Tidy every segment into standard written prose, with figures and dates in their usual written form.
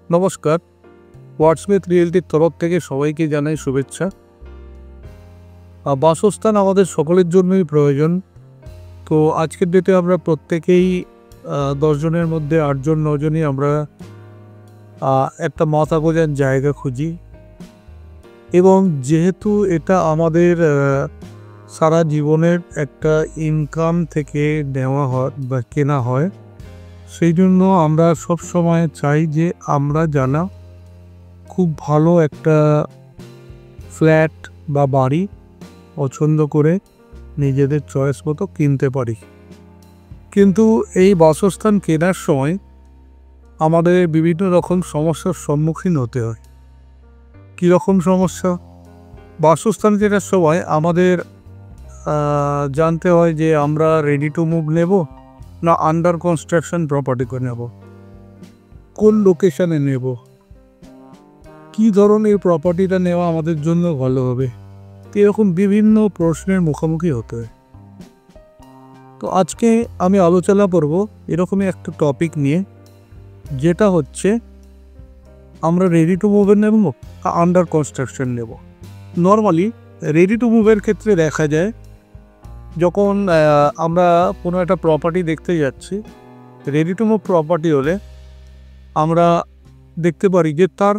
নমস্কার, ওয়ার্ডসমিথ রিয়েলটির তরফ থেকে সবাইকে জানাই শুভেচ্ছা। বাসস্থান আমাদের সকলের জন্যই প্রয়োজন। তো আজকের ডেটে আমরা প্রত্যেকেই 10 জনের মধ্যে 8 জন 9 জনই আমরা একটা মাথা গোঁজার জায়গা খুঁজি, এবং যেহেতু এটা আমাদের সারা জীবনের একটা ইনকাম থেকে নেওয়া হয় বা কেনা হয়, সেই জন্য আমরা সব সময় চাই যে আমরা যেন খুব ভালো একটা ফ্ল্যাট বা বাড়ি পছন্দ করে নিজেদের চয়েস মতো কিনতে পারি। কিন্তু এই বাসস্থান কেনার সময় আমাদের বিভিন্ন রকম সমস্যার সম্মুখীন হতে হয়। কীরকম সমস্যা? বাসস্থান কেনার সময় আমাদের জানতে হয় যে আমরা রেডি টু মুভ নেব না আন্ডার কনস্ট্রাকশন প্রপার্টি করে নেব, কোন লোকেশানে নেব, কী ধরনের প্রপার্টিটা নেওয়া আমাদের জন্য ভালো হবে, এরকম বিভিন্ন প্রশ্নের মুখোমুখি হতে হয়। তো আজকে আমি আলোচনা করব এরকমই একটা টপিক নিয়ে, যেটা হচ্ছে আমরা রেডি টু মুভের নেব আন্ডার কনস্ট্রাকশন নেব। নর্মালি রেডি টু মুভের ক্ষেত্রে দেখা যায়, যখন আমরা কোনো একটা প্রপার্টি দেখতে যাচ্ছি, রেডি টু মুভ প্রপার্টি হলে আমরা দেখতে পারি যে তার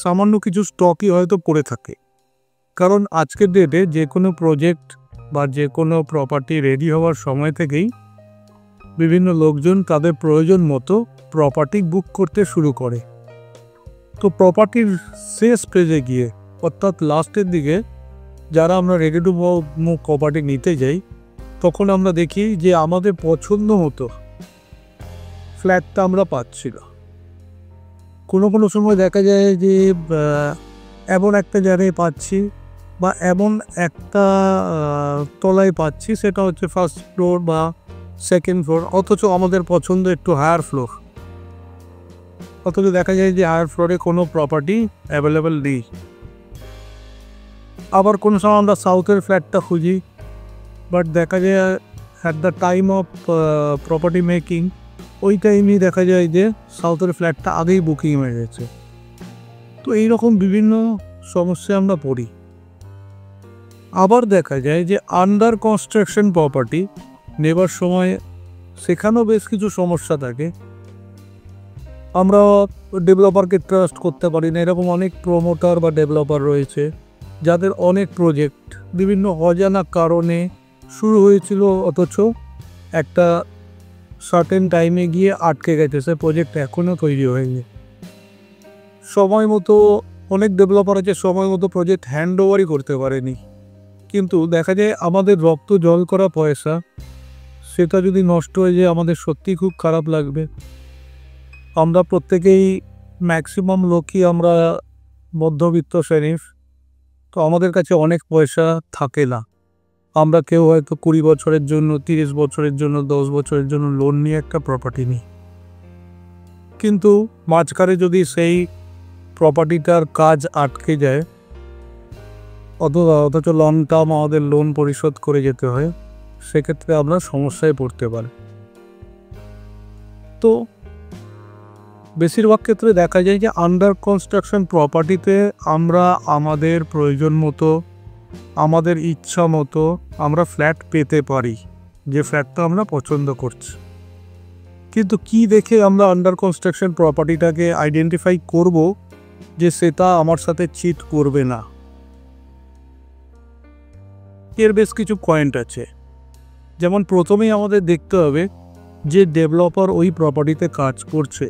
সামান্য কিছু স্টকই হয়তো পড়ে থাকে। কারণ আজকের ডেটে যে কোনো প্রজেক্ট বা যে কোনো প্রপার্টি রেডি হওয়ার সময় থেকেই বিভিন্ন লোকজন তাদের প্রয়োজন মতো প্রপার্টি বুক করতে শুরু করে। তো প্রপার্টির শেষ পেজে গিয়ে, অর্থাৎ লাস্টের দিকে যারা আমরা রেডি টু মুভ প্রপার্টি নিতে যাই, তখন আমরা দেখি যে আমাদের পছন্দ মতো ফ্ল্যাটটা আমরা পাচ্ছি না। কোনো সময় দেখা যায় যে এমন একটা জায়গায় পাচ্ছি বা এমন একটা তলায় পাচ্ছি, সেটা হচ্ছে ফার্স্ট ফ্লোর বা সেকেন্ড ফ্লোর, অথচ আমাদের পছন্দ একটু হায়ার ফ্লোর, অথচ দেখা যায় যে হায়ার ফ্লোরে কোনো প্রপার্টি অ্যাভেলেবেল নেই। আবার কোনো সময় আমরা সাউথের ফ্ল্যাটটা খুঁজি, বাট দেখা যায় at the time of property making ওই টাইমেই দেখা যায় যে সাউথের ফ্ল্যাটটা আগেই বুকিং হয়ে গেছে। তো এইরকম বিভিন্ন সমস্যায় আমরা পড়ি। আবার দেখা যায় যে আন্ডার কনস্ট্রাকশন প্রপার্টি নেবার সময় সেখানেও বেশ কিছু সমস্যা থাকে। আমরা ডেভেলপারকে ট্রাস্ট করতে পারি না। এরকম অনেক প্রমোটার বা ডেভেলপার রয়েছে যাদের অনেক প্রজেক্ট বিভিন্ন অজানা কারণে শুরু হয়েছিল, অথচ একটা সার্টেন টাইমে গিয়ে আটকে গেছে, সে প্রজেক্ট এখনও তৈরি হয়নি। সময় মতো অনেক ডেভেলপার আছে সময় মতো প্রজেক্ট হ্যান্ড ওভারই করতে পারেনি। কিন্তু দেখা যায় আমাদের রক্ত জল করা পয়সা, সেটা যদি নষ্ট হয়ে যায় আমাদের সত্যিই খুব খারাপ লাগবে। আমরা প্রত্যেকেই ম্যাক্সিমাম লোকই আমরা মধ্যবিত্ত শ্রেণীর, তো আমাদের কাছে অনেক পয়সা থাকে না। আমরা কেউ হয়তো 20 বছরের জন্য, 30 বছরের জন্য, 10 বছরের জন্য লোন নিয়ে একটা প্রপার্টি নিই, কিন্তু মাঝখানে যদি সেই প্রপার্টিটার কাজ আটকে যায়, অথচ লং টার্ম আমাদের লোন পরিশোধ করে যেতে হয়, সেক্ষেত্রে আমরা সমস্যায় পড়তে পারি। তো বেশিরভাগ ক্ষেত্রে দেখা যায় যে আন্ডার কনস্ট্রাকশন প্রপার্টিতে আমরা আমাদের প্রয়োজন মতো, আমাদের ইচ্ছা মতো আমরা ফ্ল্যাট পেতে পারি, যে ফ্ল্যাটটা আমরা পছন্দ করছি। কিন্তু কি দেখে আমরা আন্ডার কনস্ট্রাকশন প্রপার্টিটাকে আইডেন্টিফাই করব যে সেটা আমার সাথে চিট করবে না? এর বেশ কিছু পয়েন্ট আছে। যেমন প্রথমেই আমাদের দেখতে হবে যে ডেভেলপার ওই প্রপার্টিতে কাজ করছে,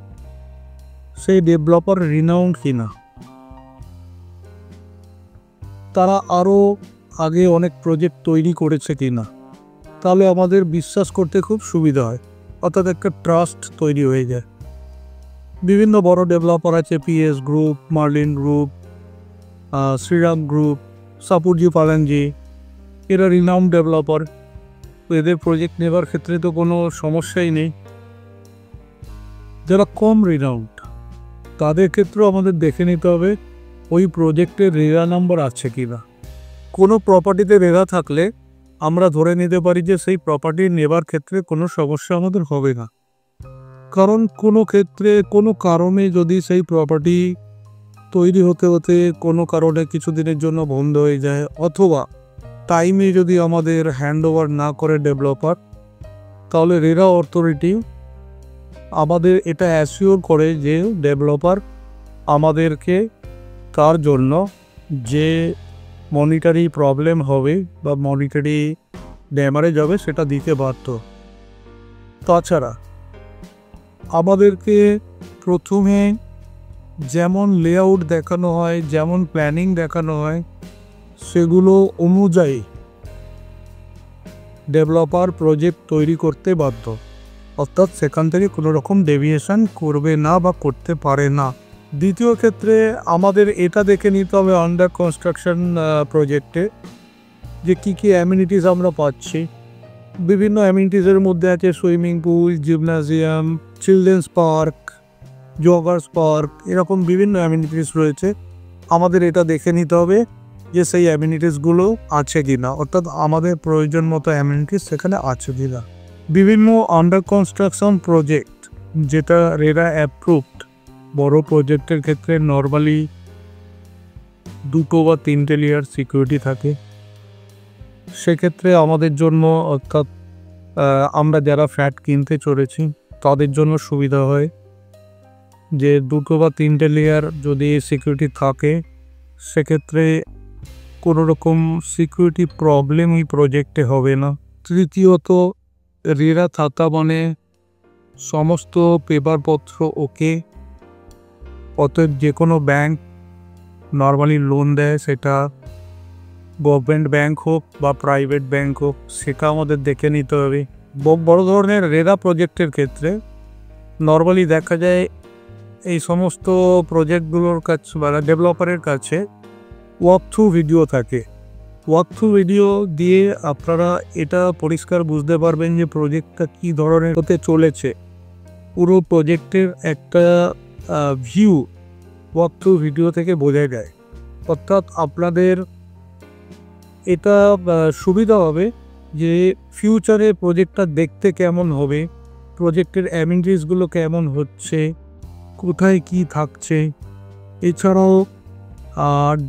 সেই ডেভেলপার রিনাউন্ড কিনা, তারা আরও আগে অনেক প্রজেক্ট তৈরি করেছে কিনা, তাহলে আমাদের বিশ্বাস করতে খুব সুবিধা হয়, অর্থাৎ একটা ট্রাস্ট তৈরি হয়ে যায়। বিভিন্ন বড় ডেভেলপার আছে, PS group, Merlin group, Shriram group, Shapoorji Pallonji, এরা রিনাউন্ড ডেভেলপার, এদের প্রজেক্ট নেবার ক্ষেত্রে তো কোনো সমস্যাই নেই। যারা কম রিনাউন্ড, তাদের ক্ষেত্রেও আমাদের দেখে নিতে হবে ওই প্রজেক্টের রেরা নাম্বার আছে কি না। কোনো প্রপার্টিতে রেরা থাকলে আমরা ধরে নিতে পারি যে সেই প্রপার্টি নেবার ক্ষেত্রে কোনো সমস্যা আমাদের হবে না। কারণ কোনো ক্ষেত্রে কোনো কারণে যদি সেই প্রপার্টি তৈরি হতে হতে কোনো কারণে কিছুদিনের জন্য বন্ধ হয়ে যায়, অথবা টাইমে যদি আমাদের হ্যান্ড ওভার না করে ডেভেলপার, তাহলে রেরা অথরিটি আমাদের এটা অ্যাসিওর করে যে ডেভেলপার আমাদেরকে তার জন্য যে মনিটারি প্রবলেম হবে বা মনিটারি ড্যামারেজ হবে সেটা দিতে বাধ্য। তাছাড়া আমাদেরকে প্রথমে যেমন লেআউট দেখানো হয়, যেমন প্ল্যানিং দেখানো হয়, সেগুলো অনুযায়ী ডেভেলপার প্রজেক্ট তৈরি করতে বাধ্য, অর্থাৎ সেখান থেকে কোনো রকম ডেভিয়েশন করবে না বা করতে পারে না। দ্বিতীয় ক্ষেত্রে আমাদের এটা দেখে নিতে হবে আন্ডার কনস্ট্রাকশন প্রজেক্টে যে কী কী অ্যামিনিটিস আমরা পাচ্ছি। বিভিন্ন অ্যামিনিটিসের মধ্যে আছে swimming pool, gymnasium, children's park, joggers park, এরকম বিভিন্ন অ্যামিনিটিস রয়েছে। আমাদের এটা দেখে নিতে হবে যে সেই অ্যামিনিটিসগুলো আছে কি না, অর্থাৎ আমাদের প্রয়োজন মতো অ্যামিনিটিস সেখানে আছে কি না। বিভিন্ন আন্ডার কনস্ট্রাকশন প্রজেক্ট যেটা রেরা অ্যাপ্রুভড বড় প্রজেক্টের ক্ষেত্রে নর্মালি 2 বা 3 লেয়ার সিকিউরিটি থাকে। সেক্ষেত্রে আমাদের জন্য, অর্থাৎ আমরা যারা ফ্ল্যাট কিনতে চলেছি তাদের জন্য সুবিধা হয় যে 2 বা 3 লেয়ার যদি সিকিউরিটি থাকে, সেক্ষেত্রে কোনো রকম সিকিউরিটি প্রবলেম এই প্রজেক্টে হবে না। তৃতীয়ত, রেরা থাকা মানে সমস্ত পেপারপত্র ওকে, অতএব যে কোনো ব্যাংক নর্মালি লোন দেয়, সেটা গভর্নমেন্ট ব্যাংক হোক বা প্রাইভেট ব্যাংক হোক, সেটা আমাদের দেখে নিতে হবে। বড় ধরনের রেরা প্রজেক্টের ক্ষেত্রে নর্মালি দেখা যায় এই সমস্ত প্রজেক্টগুলোর কাছে বা ডেভেলপারের কাছে ওয়াক থ্রু ভিডিও থাকে। ওয়াক থ্রু ভিডিও দিয়ে আপনারা এটা পরিষ্কার বুঝতে পারবেন যে প্রজেক্টটা কী ধরনের হতে চলেছে। পুরো প্রজেক্টের একটা ভিউ ওয়াক থ্রু ভিডিও থেকে বোঝা যায়। অর্থাৎ আপনাদের এটা সুবিধা হবে যে ফিউচারে প্রজেক্টটা দেখতে কেমন হবে, প্রজেক্টের অ্যামিনিটিসগুলো কেমন হচ্ছে, কোথায় কি থাকছে। এছাড়াও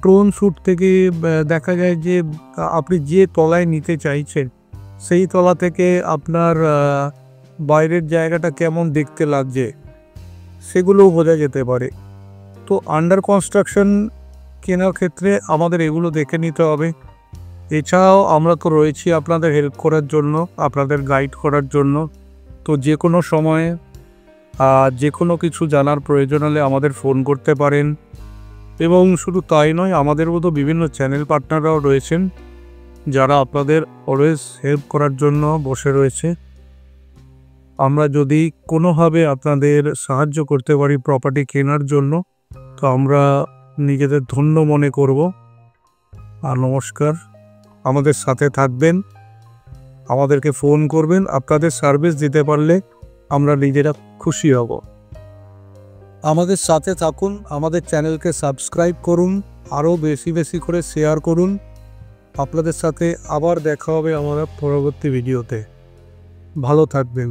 ড্রোন শ্যুট থেকে দেখা যায় যে আপনি যে তলায় নিতে চাইছেন সেই তলা থেকে আপনার বাইরের জায়গাটা কেমন দেখতে লাগছে সেগুলোও বোঝা যেতে পারে। তো আন্ডার কনস্ট্রাকশন কেনার ক্ষেত্রে আমাদের এগুলো দেখে নিতে হবে। এছাড়াও আমরা তো রয়েছি আপনাদের হেল্প করার জন্য, আপনাদের গাইড করার জন্য। তো যে কোনো সময়ে যে কোনো কিছু জানার প্রয়োজন হলে আমাদের ফোন করতে পারেন। এবং শুধু তাই নয়, আমাদের মতো বিভিন্ন চ্যানেল পার্টনাররাও রয়েছেন যারা আপনাদের অলওয়েজ হেল্প করার জন্য বসে রয়েছে। আমরা যদি কোনোভাবে আপনাদের সাহায্য করতে পারি প্রপার্টি কেনার জন্য, তো আমরা নিজেদের ধন্য মনে করব। আর নমস্কার, আমাদের সাথে থাকবেন, আমাদেরকে ফোন করবেন। আপনাদের সার্ভিস দিতে পারলে আমরা নিজেরা খুশি হব। আমাদের সাথে থাকুন, আমাদের চ্যানেলকে সাবস্ক্রাইব করুন, আরও বেশি বেশি করে শেয়ার করুন। আপনাদের সাথে আবার দেখা হবে আমাদের পরবর্তী ভিডিওতে। ভালো থাকবেন।